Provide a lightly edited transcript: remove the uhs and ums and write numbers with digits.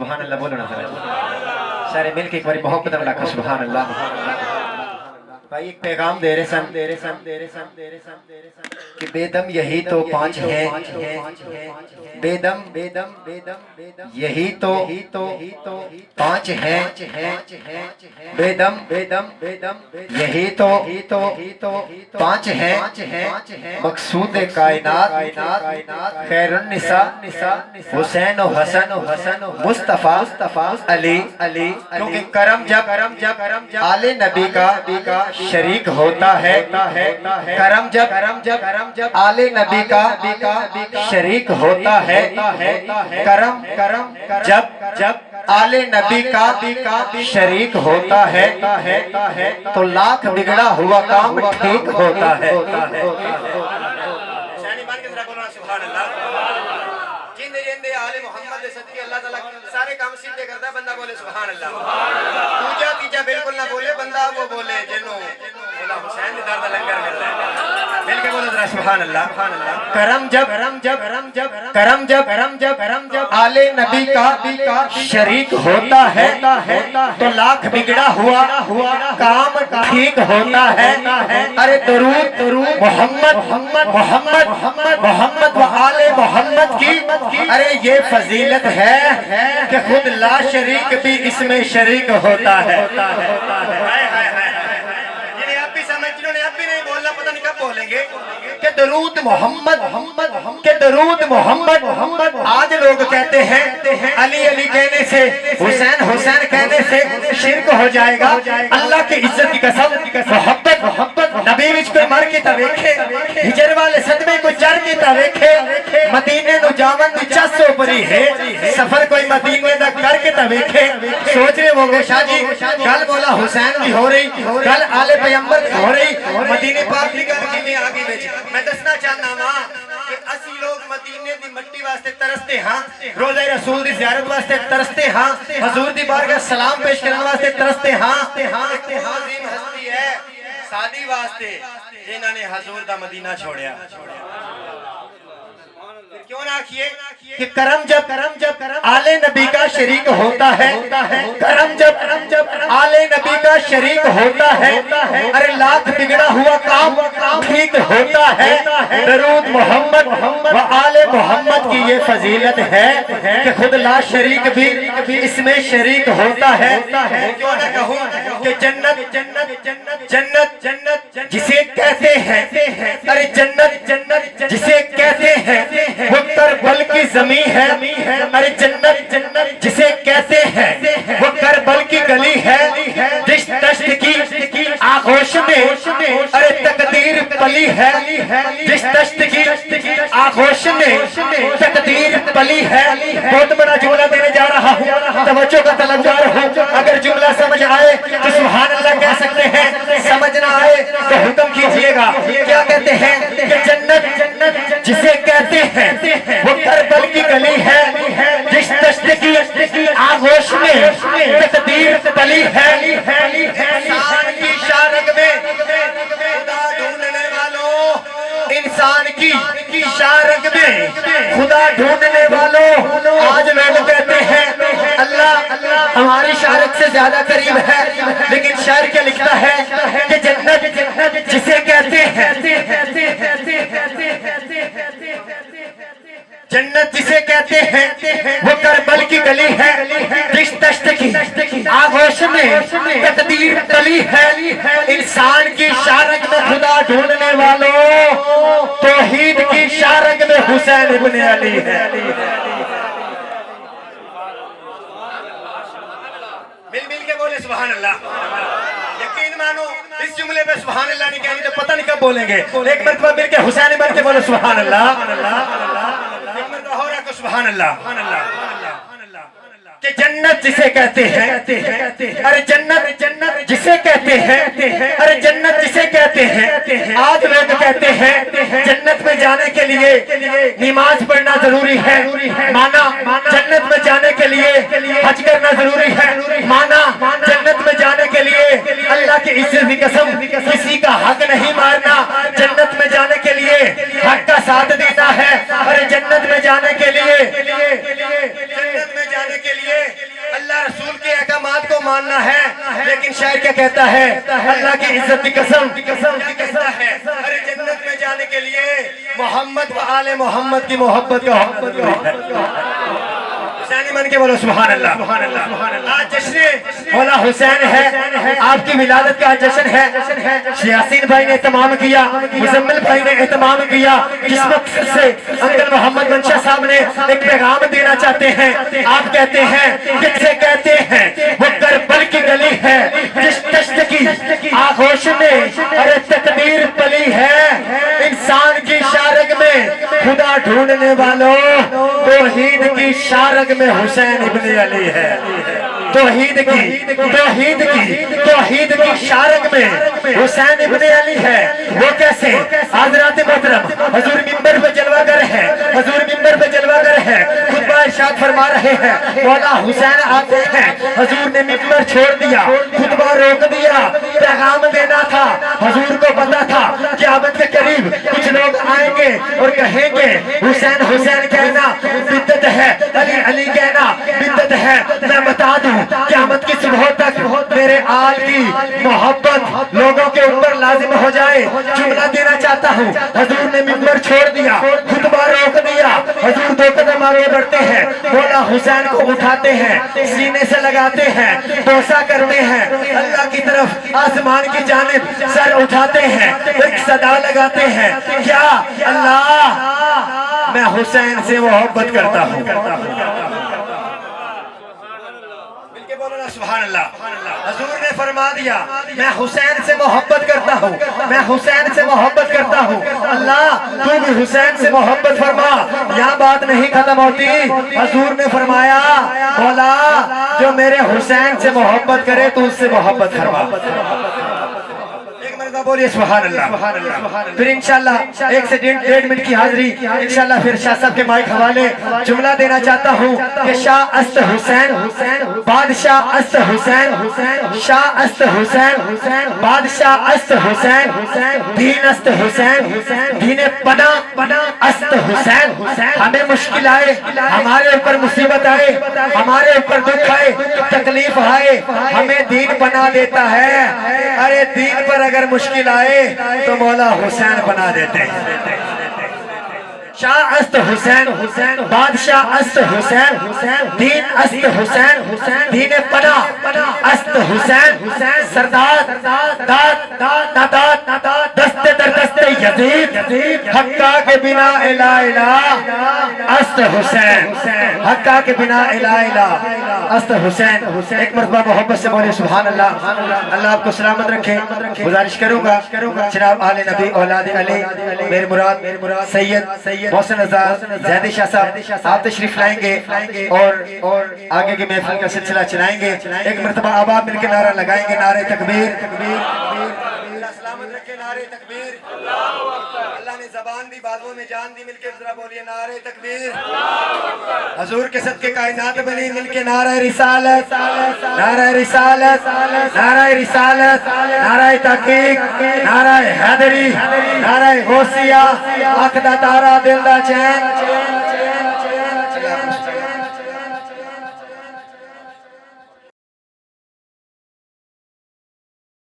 سبحان اللہ بولو نا سارے مل کے ایک باری محبت اللہ کا سبحان اللہ بھائی ایک پیغام دے رہے سن کہ بے دم یہی تو پانچ ہیں بے دم یہی تو پانچ ہیں بے دم یہی تو پانچ ہیں مقصود کائنات خیر النساء حسین و حسن مصطفیٰ علی کیونکہ کرم جب آل نبی کا شریک ہوتا ہے کرم جب آل نبی کا شریک ہوتا ہے کرم جب آل نبی کا شریک ہوتا ہے تو لاکھ بگڑا ہوا کام ٹھیک ہوتا ہے اللہ تعالیٰ سارے کام سیدھے کرتا ہے بندہ بولے سبحان اللہ پوجا تیجا بالکل نہ بولے بندہ وہ بولے جنوں بولا حسین دی دردہ لنگر ملتا ہے مل کے بولے ذرا سبحان اللہ کرم جب آل نبی کا شریک ہوتا ہے تو لاکھ بگڑا ہوا کام ٹھیک ہوتا ہے ارے درود محمد و آل محمد کی ارے یہ فضیلت ہے کہ خود لا شریک بھی اس میں شریک ہوتا ہے جنہیں اب بھی سمجھ جنہوں نے اب بھی نہیں بولنا پتہ نہیں کب بولیں گے کہ درود محمد آج لوگ کہتے ہیں علی علی کہنے سے حسین کہنے سے شرک ہو جائے گا اللہ کی عزت کی قسم محبت نبی وچ کوئی مر کے تا ویکھے ہجر والے صدمے کو چڑھ کے تا ویکھے مدینے نو جاون دی چس اوپری ہے سفر کوئی مدینے دا کر کے تا ویکھے سوچ رہے وہ گے شاہ جی گل مولا حسین دی ہو رہی گل آل پیغمبر دی ہو رہی مدینے پاک دی گل کیویں آ گئی وچ میں دسنا چاہنا وا کہ اسی لوگ مدینے دی مٹی واسطے ترستے ہاں روضہ رسول دی زیارت واسطے ترستے ہاں حضور دی بارگاہ سلام پیش کرنے واسطے ترستے ہاں عظیم ہستی ہے سادی واسطے جنہاں نے حضور دا مدینہ چھوڑیا کیوں نہ آکھئے کہ کرم جب آل نبی کا شریک ہوتا ہے کرم جب آل نبی کا شریک ہوتا ہے ارے لاکھ بگڑا ہوا کام ٹھیک ہوتا ہے درود محمد و آل محمد کی یہ فضیلت ہے کہ خود لا شریک بھی اس میں شریک ہوتا ہے کیوں نہ کہوں کہ جنت جسے کہتے ہیں ارے جنت جسے کہتے ہیں وہ کربل کی زمین ہے ارے جنت جسے کہتے ہیں وہ کربل کی گلی ہے دشت دشت کی آغوش میں ارے تقدیر پلی ہے دشت دشت کی آغوش میں تقدیر پلی ہے بہت بڑا جملہ دینے جا رہا ہوں توجہ کا طلبگار ہوں اگر جملہ سمجھ آئے تو سبحان اللہ کہہ سکتے ہیں سمجھ نہ آئے تو حکم کیجئے گا کیا کہتے ہیں کہ جنت جسے کہتے ہیں وہ کربل کی گلی ہے دشت دشت کی آغوش میں تقدیر پلی ہے انسان کی شارگ میں خدا ڈھونڈنے والوں انسان کی شارگ میں خدا ڈھونڈنے والوں آج لوگ کہتے ہیں اللہ ہماری شارگ سے زیادہ قریب ہے لیکن شاعر کیا لکھتا ہے کہ جنت جسے کہتے ہیں جنت جسے کہتے ہیں وہ کربل کی گلی ہے دشت دشت کی آغوش میں تقدیر تلی ہے انسان کی شارگ میں خدا ڈھونڈنے والوں توحید کی شارگ میں حسین ابن علی ہے مل کے بولے سبحان اللہ یقین مانو اس جملے پہ سبحان اللہ نہیں کہیں تو پتہ نہیں کب بولیں گے ایک مرتبہ مل کے حسین بن کے بولے سبحان اللہ سبحان اللہ کہ جنت جسے کہتے ہیں ارے جنت جسے کہتے ہیں ارے جنت جسے کہتے ہیں آج لوگ کہتے ہیں جنت میں جانے کے لیے نماز پڑھنا ضروری ہے مانا جنت میں جانے کے لیے حج کرنا ضروری ہے مانا جنت میں جانے کے لیے اللہ کی عزت کی قسم کسی کا حق نہیں مارنا جنت میں جانے کے لیے حق کا ساتھ دینا ہے ارے جنت میں جانے کے لیے ماننا ہے، لیکن شاعر کیا کہتا ہے؟ اللہ کی عزت کی قسم کیا کہتا ہے؟ ارے جنت میں جانے کے لیے محمد و آل محمد کی محبت کا حسینی من کے بولو سبحان اللہ۔ آج جشن مولا حسین ہے، آپ کی ولادت کا جشن ہے۔ یاسین بھائی نے اہتمام کیا، مزمل بھائی نے اہتمام کیا۔ جس مقصد سے انکل محمد منشا صاحب نے ایک پیغام دینا چاہتے ہیں، آپ کہتے ہیں جسے کہتے ہیں وہ کربل کی گلی ہے، جس دشت کی آغوش میں ارے تقدیر پلی ہے، انسان کی شارگ میں خدا ڈھونڈنے والوں، توحید کی شارگ میں حسین ابن علی ہے۔ توحید کی شارگ میں حسین ابن علی ہے۔ وہ کیسے؟ حضرات محترم حضور منبر پہ جلوہ گر ہے، حضور منبر پہ جلوہ گر ہے، خطبہ ارشاد فرما رہے ہیں، مولا حسین آتے ہیں، حضور نے منبر چھوڑ دیا، خطبہ روک دیا، پیغام دینا تھا۔ حضور کو پتا تھا قیامت کے قریب کچھ لوگ آئیں گے اور کہیں گے حسین حسین کہنا بدعت ہے، علی علی کہنا بدعت ہے۔ میں بتا دوں قیامت کی صبح تک میرے آل کی محبت لوگوں کے اوپر لازم ہو جائے۔ جملہ دینا چاہتا ہوں، حضور نے منبر چھوڑ دیا، خطبہ روک دیا، حضور دو قدم آگے بڑھتے ہیں، مولا حسین کو اٹھاتے ہیں، سینے سے لگاتے ہیں، بوسہ کرتے ہیں، اللہ کی طرف آسمان کی جانب سر اٹھاتے ہیں، ایک صدا لگاتے ہیں، کیا اللہ میں حسین سے محبت کرتا ہوں۔ سبحان اللہ۔ حضور نے فرما دیا میں حسین سے محبت کرتا ہوں، میں حسین سے محبت کرتا ہوں، اللہ تو بھی حسین سے محبت فرما۔ یہاں بات نہیں ختم ہوتی، حضور نے فرمایا مولا جو میرے حسین سے محبت کرے تو اس سے محبت فرما۔ بولیے سبحان اللہ۔ پھر انشاءاللہ 1 سے 1.5 منٹ کی حاضری انشاءاللہ پھر شاہ صاحب کے مائک حوالے جملہ دینا چاہتا ہوں کہ شاہ است حسین بادشاہ است حسین شاہ است حسین بادشاہ است حسین دین است حسین دین پناہ است حسین۔ ہمیں مشکل آئے، ہمارے اوپر مصیبت آئے، ہمارے اوپر دکھ آئے، تکلیف آئے، ہمیں دین بنا دیتا ہے۔ ارے دین پر اگر مشکل آئے تو مولا حسین بنا دیتے ہیں۔ شاہ است حسین بادشاہ است حسین دین است حسین دین پناہ است حسین سردار دست در دست یزید حقہ کے بنا الہ الہ است حسین، حقہ کے بنا الہ الہ است حسین۔ ایک مرتبہ محبت سے بولے سبحان اللہ۔ اللہ آپ کو سلامت رکھے۔ گزارش کروں گا جناب آل نبی اولاد علی میرے مراد سید محسن رضا زیدی شاہ صاحب آپ تشریف لائیں گے اور آگے کی محفل کا سلسلہ چلائیں گے۔ ایک مرتبہ آپ مل کے نعرہ لگائیں گے، نعرہ تکبیر۔ اللہ سلامت رکھے، نعرہ تکبیر۔ اللہ نے زبان دی، بازوں میں جان دی، مل کے ذرا بولیے نعرہ تکبیر۔ حضور کے صدقے کائنات بنی، مل کے نعرہ رسالت، نعرہ رسالت، نعرہ رسالت، نعرہ تحقیق، نعرہ حیدری، نعرہ غوثیہ، آنکھ دا تارا دل دا چین۔